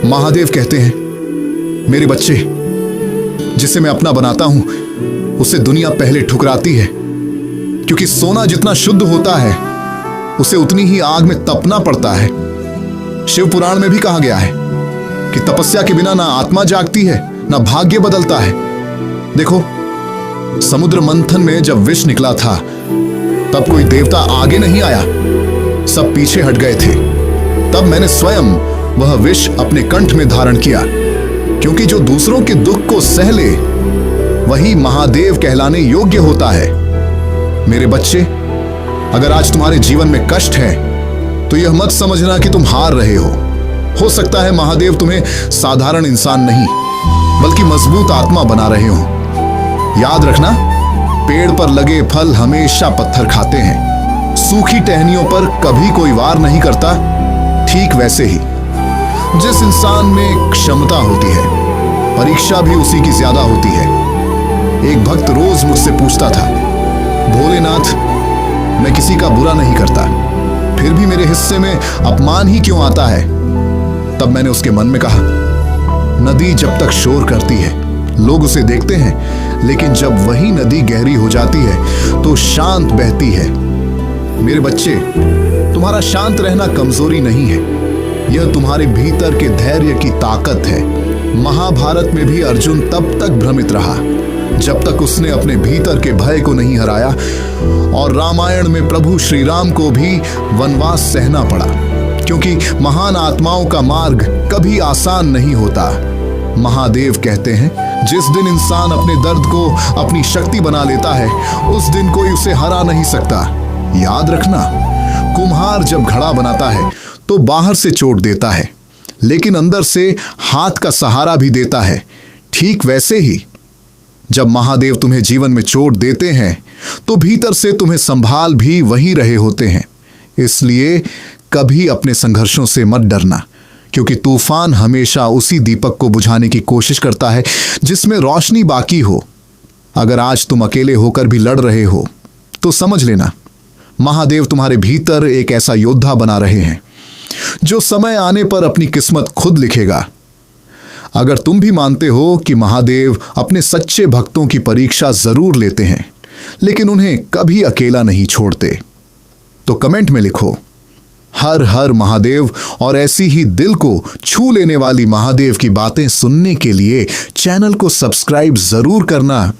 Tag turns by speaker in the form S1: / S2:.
S1: महादेव कहते हैं, मेरे बच्चे, जिसे मैं अपना बनाता हूं उसे दुनिया पहले ठुकराती है, क्योंकि सोना जितना शुद्ध होता है उसे उतनी ही आग में तपना पड़ता है। शिव पुराण में भी कहा गया है कि तपस्या के बिना ना आत्मा जागती है ना भाग्य बदलता है। देखो, समुद्र मंथन में जब विष निकला था तब कोई देवता आगे नहीं आया, सब पीछे हट गए थे। तब मैंने स्वयं वह विष अपने कंठ में धारण किया, क्योंकि जो दूसरों के दुख को सह ले वही महादेव कहलाने योग्य होता है। मेरे बच्चे, अगर आज तुम्हारे जीवन में कष्ट है तो यह मत समझना कि तुम हार रहे हो सकता है महादेव तुम्हें साधारण इंसान नहीं बल्कि मजबूत आत्मा बना रहे हो। याद रखना, पेड़ पर लगे फल हमेशा पत्थर खाते हैं, सूखी टहनियों पर कभी कोई वार नहीं करता। ठीक वैसे ही जिस इंसान में क्षमता होती है, परीक्षा भी उसी की ज्यादा होती है। एक भक्त रोज मुझसे पूछता था, भोलेनाथ, मैं किसी का बुरा नहीं करता, फिर भी मेरे हिस्से में अपमान ही क्यों आता है? तब मैंने उसके मन में कहा, नदी जब तक शोर करती है लोग उसे देखते हैं, लेकिन जब वही नदी गहरी हो जाती है तो शांत बहती है। मेरे बच्चे, तुम्हारा शांत रहना कमजोरी नहीं है, यह तुम्हारे भीतर के धैर्य की ताकत है। महाभारत में भी अर्जुन तब तक भ्रमित रहा जब तक उसने अपने भीतर के भय को नहीं हराया, और रामायण में प्रभु श्री राम को भी वनवास सहना पड़ा, क्योंकि महान आत्माओं का मार्ग कभी आसान नहीं होता। महादेव कहते हैं, जिस दिन इंसान अपने दर्द को अपनी शक्ति बना लेता है उस दिन कोई उसे हरा नहीं सकता। याद रखना, कुम्हार जब घड़ा बनाता है तो बाहर से चोट देता है, लेकिन अंदर से हाथ का सहारा भी देता है। ठीक वैसे ही जब महादेव तुम्हें जीवन में चोट देते हैं तो भीतर से तुम्हें संभाल भी वही रहे होते हैं। इसलिए कभी अपने संघर्षों से मत डरना, क्योंकि तूफान हमेशा उसी दीपक को बुझाने की कोशिश करता है जिसमें रोशनी बाकी हो। अगर आज तुम अकेले होकर भी लड़ रहे हो तो समझ लेना, महादेव तुम्हारे भीतर एक ऐसा योद्धा बना रहे हैं जो समय आने पर अपनी किस्मत खुद लिखेगा। अगर तुम भी मानते हो कि महादेव अपने सच्चे भक्तों की परीक्षा जरूर लेते हैं लेकिन उन्हें कभी अकेला नहीं छोड़ते, तो कमेंट में लिखो, हर हर महादेव। और ऐसी ही दिल को छू लेने वाली महादेव की बातें सुनने के लिए चैनल को सब्सक्राइब जरूर करना।